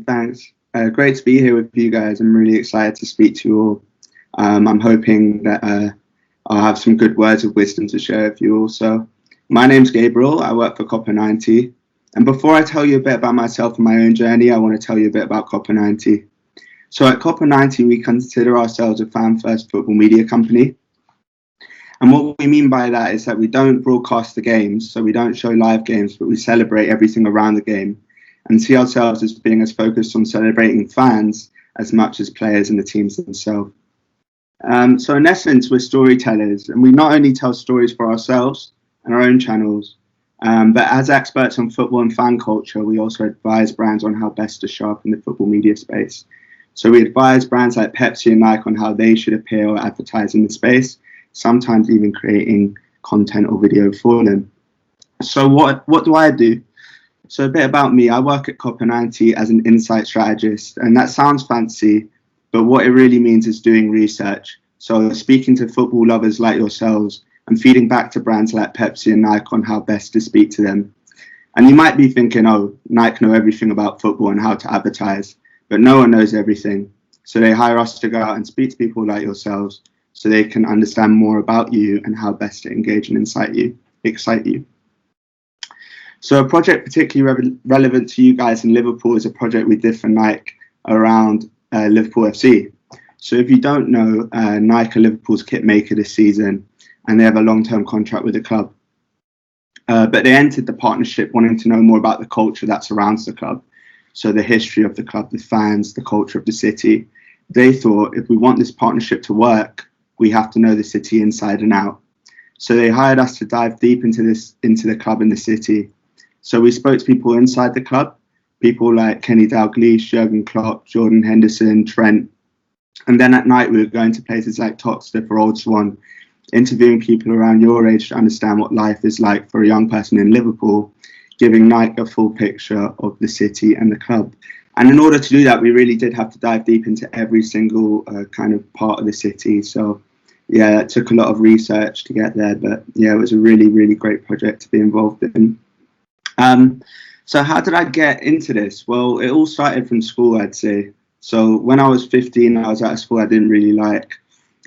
Thanks. Great to be here with you guys. I'm really excited to speak to you all. I'm hoping that I'll have some good words of wisdom to share with you all. So, my name's Gabriel. I work for COPA 90. And before I tell you a bit about myself and my own journey, I want to tell you a bit about COPA 90. So at COPA 90, we consider ourselves a fan-first football media company. And what we mean by that is that we don't broadcast the games, so we don't show live games, but we celebrate everything around the game and see ourselves as being as focused on celebrating fans as much as players and the teams themselves. So in essence, we're storytellers, and we not only tell stories for ourselves and our own channels, but as experts on football and fan culture, we also advise brands on how best to sharpen the football media space. So we advise brands like Pepsi and Nike on how they should appear or advertise in the space, sometimes even creating content or video for them. So what do I do? So a bit about me. I work at COPA 90 as an Insight Strategist, and that sounds fancy, but what it really means is doing research. So speaking to football lovers like yourselves and feeding back to brands like Pepsi and Nike on how best to speak to them. And you might be thinking, oh, Nike know everything about football and how to advertise, but no one knows everything. So they hire us to go out and speak to people like yourselves so they can understand more about you and how best to engage and excite you. So a project particularly relevant to you guys in Liverpool is a project we did for Nike around Liverpool FC. So if you don't know, Nike are Liverpool's kit maker this season, and they have a long-term contract with the club. But they entered the partnership wanting to know more about the culture that surrounds the club. So the history of the club, the fans, the culture of the city. They thought if we want this partnership to work, we have to know the city inside and out. So they hired us to dive deep into the club in the city. So we spoke to people inside the club, people like Kenny Dalglish, Jurgen Klopp, Jordan Henderson, Trent. And then at night, we were going to places like Tottenham or Old Swan, interviewing people around your age to understand what life is like for a young person in Liverpool, giving Nike a full picture of the city and the club. And in order to do that, we really did have to dive deep into every single kind of part of the city. So yeah, it took a lot of research to get there, but yeah, it was a really, really great project to be involved in. So how did I get into this? Well, it all started from school, I'd say. So when I was 15, I was at a school I didn't really like,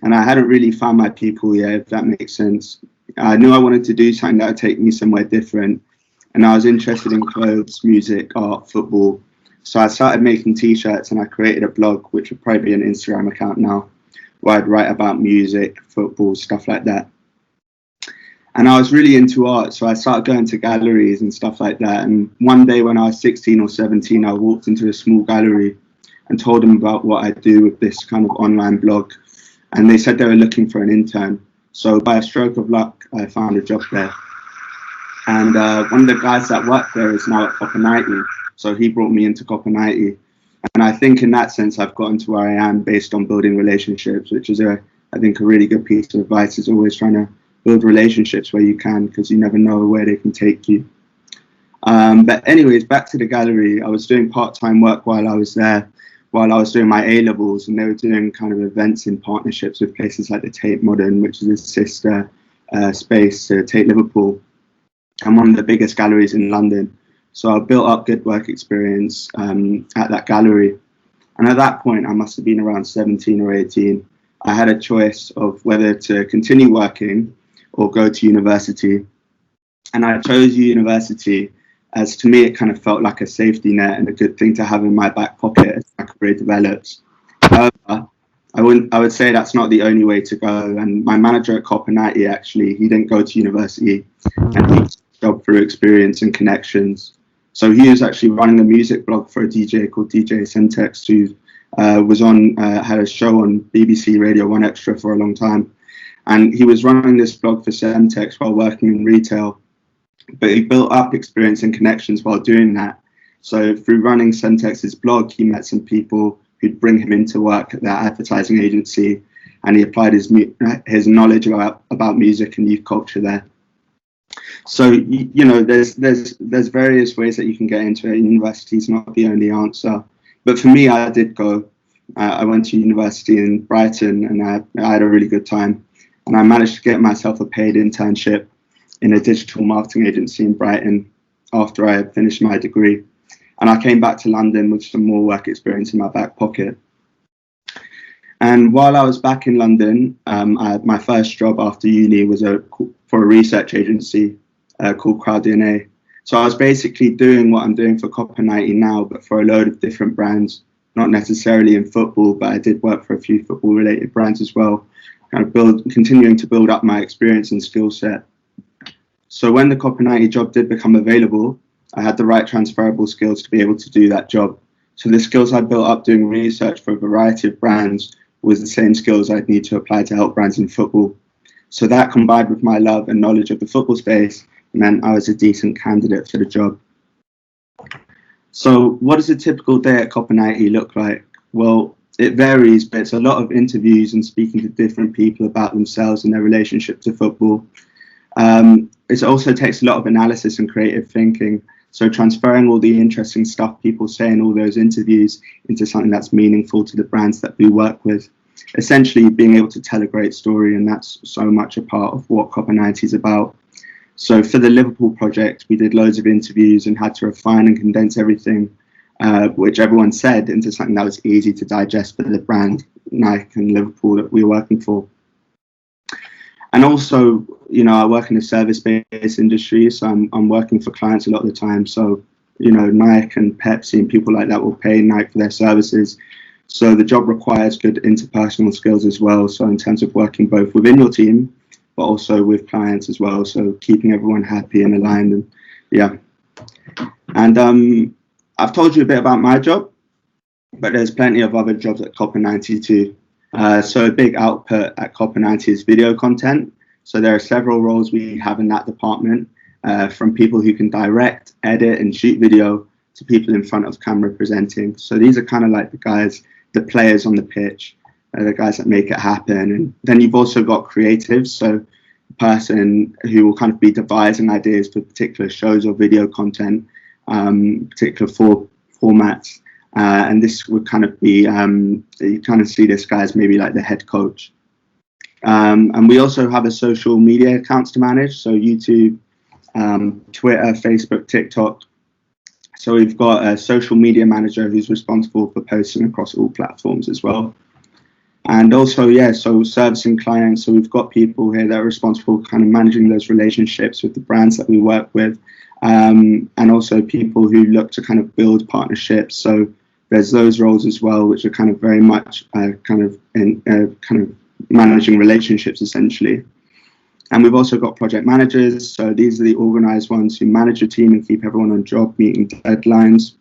and I hadn't really found my people yet, if that makes sense. I knew I wanted to do something that would take me somewhere different, and I was interested in clothes, music, art, football. So I started making t-shirts, and I created a blog, which would probably be an Instagram account now, where I'd write about music, football, stuff like that. And I was really into art, so I started going to galleries and stuff like that. And one day when I was 16 or 17, I walked into a small gallery and told them about what I do with this kind of online blog. And they said they were looking for an intern. So by a stroke of luck, I found a job there. And one of the guys that worked there is now at COPA 90. So he brought me into COPA 90. And I think in that sense, I've gotten to where I am based on building relationships, which is, I think, a really good piece of advice, is always trying to build relationships where you can, because you never know where they can take you. But anyways, back to the gallery. I was doing part-time work while I was there, while I was doing my A-levels, and they were doing kind of events in partnerships with places like the Tate Modern, which is a sister space to Tate Liverpool, and one of the biggest galleries in London. So I built up good work experience at that gallery. And at that point, I must have been around 17 or 18. I had a choice of whether to continue working or go to university. And I chose university as, to me, it kind of felt like a safety net and a good thing to have in my back pocket as my career develops. However, I would say that's not the only way to go. And my manager at COPA 90, actually, he didn't go to university, and he got a job through experience and connections. So he was actually running a music blog for a DJ called DJ Syntex, who had a show on BBC Radio 1 Extra for a long time. And he was running this blog for Semtex while working in retail, but he built up experience and connections while doing that. So through running Semtex's blog, he met some people who'd bring him into work at that advertising agency, and he applied his knowledge about music and youth culture there. So, you know, there's various ways that you can get into it. University is not the only answer. But for me, I did go. I went to university in Brighton, and I had a really good time. And I managed to get myself a paid internship in a digital marketing agency in Brighton after I had finished my degree. And I came back to London with some more work experience in my back pocket. And while I was back in London, my first job after uni was for a research agency called CrowdDNA. So I was basically doing what I'm doing for COPA90 now, but for a load of different brands, not necessarily in football, but I did work for a few football-related brands as well, kind of continuing to build up my experience and skill set. So when the COPA90 job did become available, I had the right transferable skills to be able to do that job. So the skills I built up doing research for a variety of brands was the same skills I'd need to apply to help brands in football. So that, combined with my love and knowledge of the football space, meant I was a decent candidate for the job. So what does a typical day at COPA90 look like? Well, it varies, but it's a lot of interviews and speaking to different people about themselves and their relationship to football. It also takes a lot of analysis and creative thinking. So transferring all the interesting stuff people say in all those interviews into something that's meaningful to the brands that we work with. Essentially being able to tell a great story, and that's so much a part of what COPA90 is about. So for the Liverpool project, we did loads of interviews and had to refine and condense everything, which everyone said, into something that was easy to digest for the brand Nike and Liverpool that we were working for. And also, you know, I work in a service-based industry, so I'm working for clients a lot of the time. So, you know, Nike and Pepsi and people like that will pay Nike for their services. So the job requires good interpersonal skills as well. So in terms of working both within your team, but also with clients as well. So keeping everyone happy and aligned, and yeah. And I've told you a bit about my job, but there's plenty of other jobs at COPA90 too. So a big output at COPA90 is video content. So there are several roles we have in that department, from people who can direct, edit and shoot video to people in front of camera presenting. So these are kind of like the players on the pitch, the guys that make it happen. And then you've also got creatives, so a person who will kind of be devising ideas for particular shows or video content, particular formats. And this would kind of be, you kind of see this guy as maybe like the head coach. And we also have a social media accounts to manage, so YouTube, Twitter, Facebook, TikTok. So we've got a social media manager who's responsible for posting across all platforms as well. And also, yeah, so servicing clients. So we've got people here that are responsible for kind of managing those relationships with the brands that we work with. And also people who look to kind of build partnerships. So there's those roles as well, which are kind of very much kind of managing relationships essentially. And we've also got project managers. So these are the organized ones who manage a team and keep everyone on job, meeting deadlines.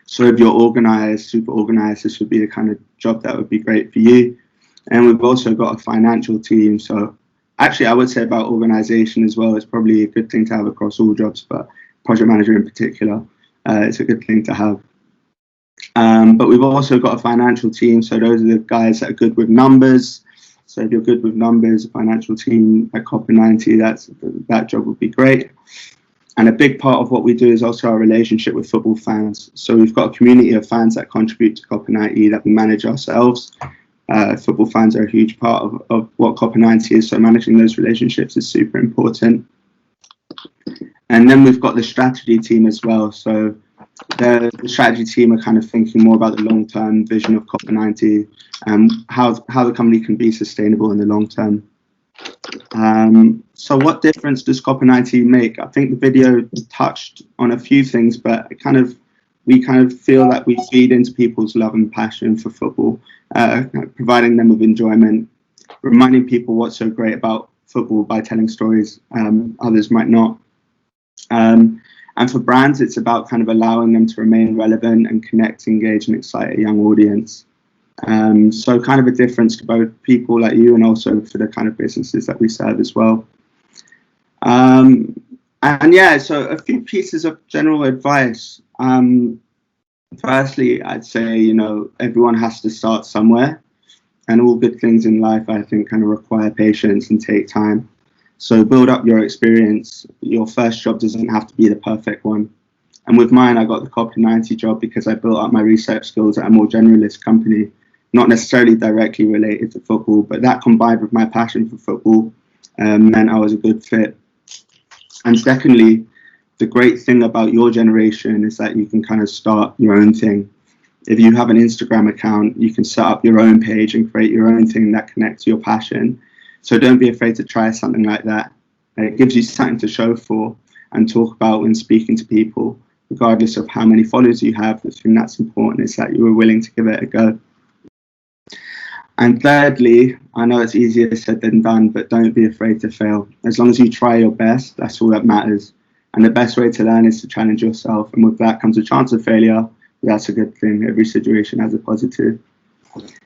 So if you're organized, super organized, this would be the kind of job that would be great for you. And we've also got a financial team. So actually, I would say about organization as well, it's probably a good thing to have across all jobs, but project manager in particular, it's a good thing to have. But we've also got a financial team. So those are the guys that are good with numbers. So if you're good with numbers, a financial team at COPA90, that job would be great. And a big part of what we do is also our relationship with football fans. So we've got a community of fans that contribute to COPA90 that we manage ourselves. Football fans are a huge part of what COPA90 is, so managing those relationships is super important. And then we've got the strategy team as well. So the strategy team are kind of thinking more about the long-term vision of COPA90 and how the company can be sustainable in the long term. So what difference does COPA90 make? I think the video touched on a few things, but we kind of feel that we feed into people's love and passion for football, providing them with enjoyment, reminding people what's so great about football by telling stories others might not. And for brands, it's about kind of allowing them to remain relevant and connect, engage, and excite a young audience. So kind of a difference to both people like you and also for the kind of businesses that we serve as well. And yeah, so a few pieces of general advice. Firstly, I'd say, you know, everyone has to start somewhere, and all good things in life, I think, kind of require patience and take time. So build up your experience. Your first job doesn't have to be the perfect one. And with mine, I got the COPA90 job because I built up my research skills at a more generalist company, not necessarily directly related to football, but that combined with my passion for football meant I was a good fit. And secondly, the great thing about your generation is that you can kind of start your own thing. If you have an Instagram account, you can set up your own page and create your own thing that connects to your passion. So don't be afraid to try something like that. It gives you something to show for and talk about when speaking to people, regardless of how many followers you have. The thing that's important is that you were willing to give it a go. And thirdly, I know it's easier said than done, but don't be afraid to fail. As long as you try your best, that's all that matters. And the best way to learn is to challenge yourself. And with that comes a chance of failure. That's a good thing. Every situation has a positive.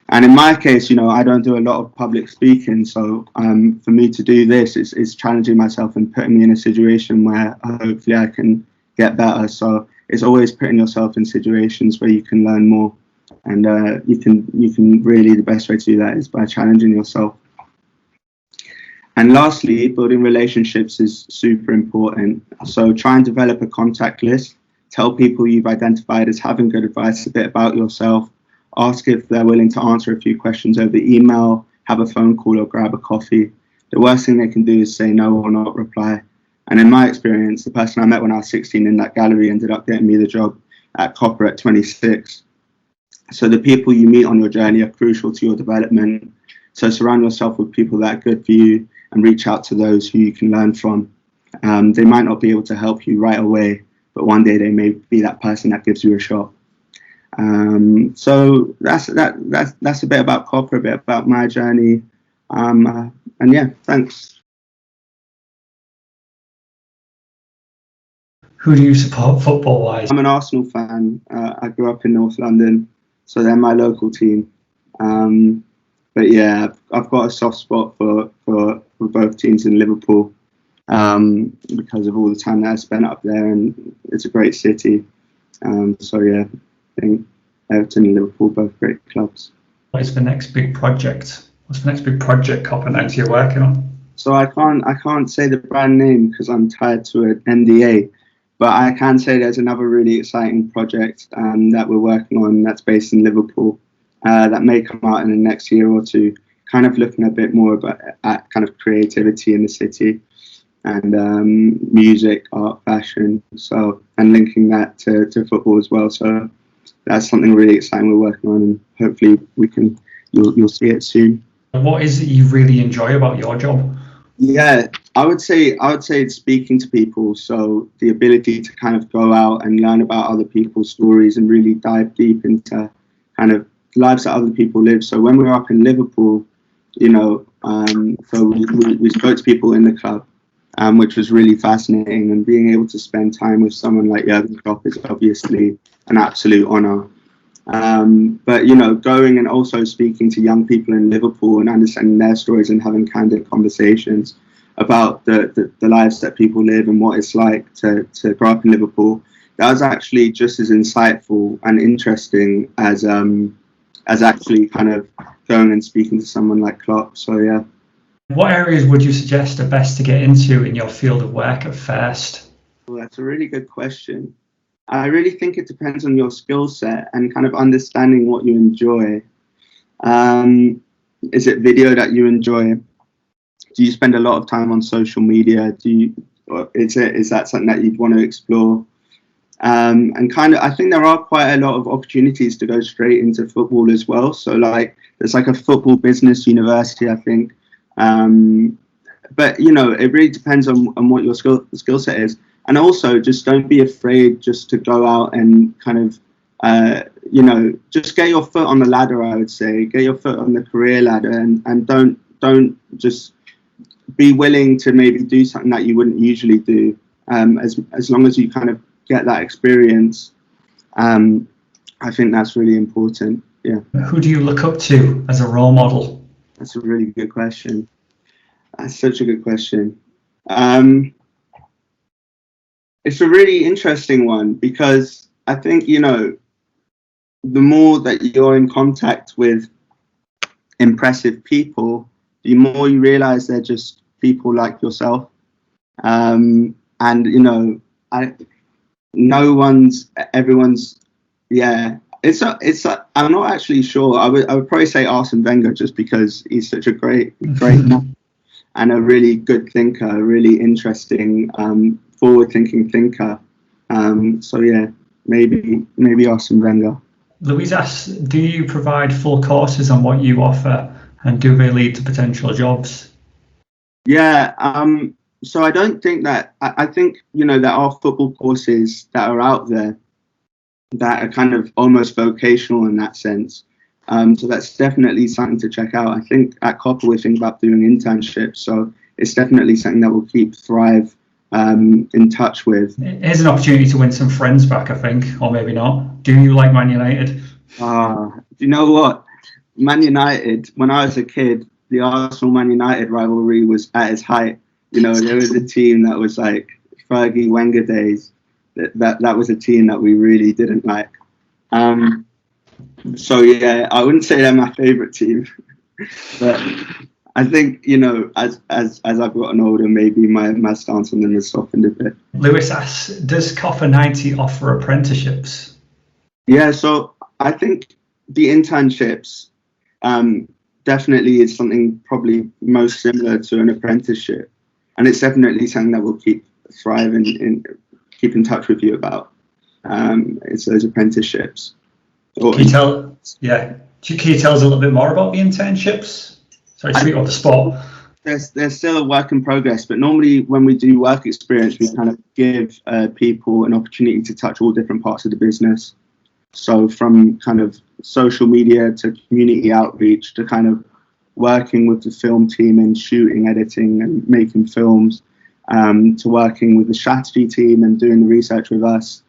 And in my case, you know, I don't do a lot of public speaking. So for me to do this is challenging myself and putting me in a situation where hopefully I can get better. So it's always putting yourself in situations where you can learn more. And you can really, the best way to do that is by challenging yourself. And lastly, building relationships is super important. So try and develop a contact list. Tell people you've identified as having good advice a bit about yourself. Ask if they're willing to answer a few questions over email, have a phone call or grab a coffee. The worst thing they can do is say no or not reply. And in my experience, the person I met when I was 16 in that gallery ended up getting me the job at COPA at 26. So the people you meet on your journey are crucial to your development. So surround yourself with people that are good for you and reach out to those who you can learn from. They might not be able to help you right away, but one day they may be that person that gives you a shot. So that's a bit about COPA, a bit about my journey. And yeah, thanks. Who do you support football-wise? I'm an Arsenal fan. I grew up in North London, so they're my local team. But yeah, I've got a soft spot for both teams in Liverpool because of all the time that I spent up there, and it's a great city. So yeah, I think Everton and Liverpool, both great clubs. What is the next big project? What's the next big project Copenhagen you're working on? So I can't say the brand name because I'm tied to an NDA, but I can say there's another really exciting project that we're working on that's based in Liverpool that may come out in the next year or two, kind of looking a bit more at kind of creativity in the city and music, art, fashion, so, and linking that to football as well. So that's something really exciting we're working on, and hopefully you'll see it soon. What is it you really enjoy about your job? Yeah, I would say it's speaking to people. So the ability to kind of go out and learn about other people's stories and really dive deep into kind of lives that other people live. So when we were up in Liverpool, you know, so we spoke to people in the club, which was really fascinating. And being able to spend time with someone like Jurgen Klopp is obviously an absolute honour. But, you know, going and also speaking to young people in Liverpool and understanding their stories and having candid conversations about the lives that people live and what it's like to grow up in Liverpool, that was actually just as insightful and interesting as actually kind of going and speaking to someone like Klopp. So, yeah. What areas would you suggest are best to get into in your field of work at first? Well, that's a really good question. I really think it depends on your skill set and kind of understanding what you enjoy. Is it video that you enjoy? Do you spend a lot of time on social media? Is that something that you'd want to explore? And kind of, I think there are quite a lot of opportunities to go straight into football as well. So like, there's like a football business university, I think. But you know, it really depends on what your skill set is. And also, just don't be afraid just to go out and kind of, you know, just get your foot on the ladder, I would say. Get your foot on the career ladder and don't just be willing to maybe do something that you wouldn't usually do. As long as you kind of get that experience, I think that's really important. Yeah. Who do you look up to as a role model? That's a really good question. That's such a good question. It's a really interesting one because I think, you know, the more that you're in contact with impressive people, the more you realize they're just people like yourself. And, you know, everyone's, yeah. I'm not actually sure. I would probably say Arsene Wenger just because he's such a great man and a really good thinker, really interesting forward-thinking thinker. So yeah, maybe Arsene Wenger. Louise asks, do you provide full courses on what you offer, and do they lead to potential jobs? Yeah, so I don't think that, I think, there are football courses that are out there that are kind of almost vocational in that sense. So that's definitely something to check out. I think at COPA we're thinking about doing internships, so it's definitely something that we'll keep Thrive in touch with. Here's an opportunity to win some friends back, I think, or maybe not. Do you like Man United? Do you know what? Man United, when I was a kid, the Arsenal-Man United rivalry was at its height. There was a team that was like Fergie Wenger days. That was a team that we really didn't like. So yeah, I wouldn't say they're my favourite team, but I think, as I've gotten older, maybe my stance on them has softened a bit. Lewis asks, does COPA 90 offer apprenticeships? Yeah, so I think the internships definitely is something probably most similar to an apprenticeship, and it's definitely something that we'll keep Thrive and keep in touch with you about. It's those apprenticeships. Can you tell us a little bit more about the internships? Sorry to put you on the spot. There's still a work in progress, but normally when we do work experience, we kind of give people an opportunity to touch all different parts of the business. So from kind of social media to community outreach to kind of working with the film team in shooting, editing and making films, to working with the strategy team and doing the research with us.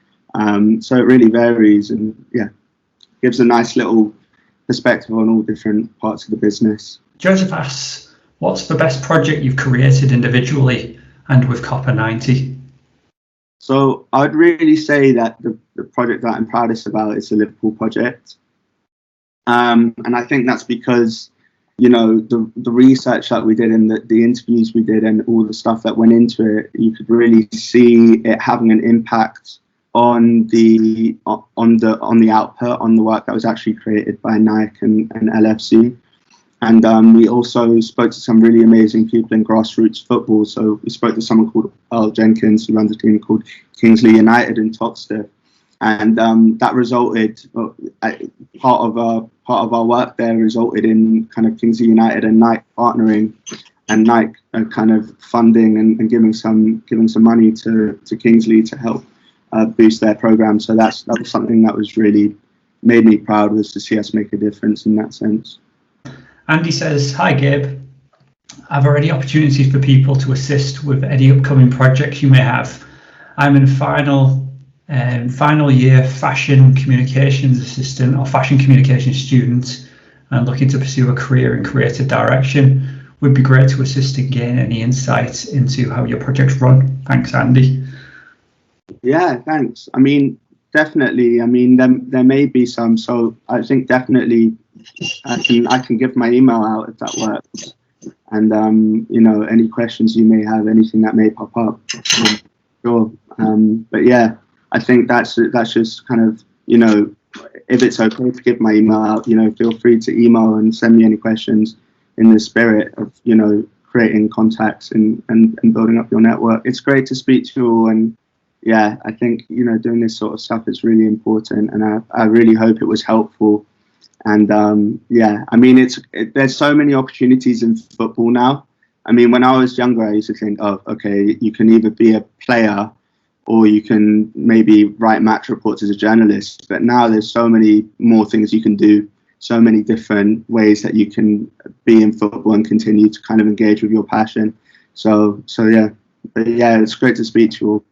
So it really varies, and yeah, gives a nice little perspective on all different parts of the business. Joseph asks, what's the best project you've created individually and with COPA 90? So I'd really say that the project that I'm proudest about is the Liverpool project. And I think that's because, the research that we did and the interviews we did and all the stuff that went into it, you could really see it having an impact on the output, on the work that was actually created by Nike and LFC. And we also spoke to some really amazing people in grassroots football. So we spoke to someone called Earl Jenkins, who runs a team called Kingsley United in Totsteth. And that resulted, part of our work there resulted in kind of Kingsley United and Nike partnering, and Nike kind of funding and giving some money to Kingsley to help boost their program. So that was something that was really made me proud, was to see us make a difference in that sense. Andy says, hi Gabe, are there any opportunities for people to assist with any upcoming projects you may have? I'm in final year fashion communications assistant or fashion communications student and looking to pursue a career in creative direction. Would be great to assist and gain any insights into how your projects run. Thanks, Andy. Yeah, thanks. I mean, definitely. I mean, there may be some. So I think definitely I can give my email out if that works. And any questions you may have, anything that may pop up, sure. But yeah, I think that's just kind of, if it's okay to give my email out, feel free to email and send me any questions in the spirit of, creating contacts and building up your network. It's great to speak to you all, and yeah, I think, doing this sort of stuff is really important, and I really hope it was helpful. And yeah, I mean, there's so many opportunities in football now. I mean, when I was younger, I used to think, oh, okay, you can either be a player or you can maybe write match reports as a journalist. But now there's so many more things you can do, so many different ways that you can be in football and continue to kind of engage with your passion. So yeah, but yeah, it's great to speak to you all.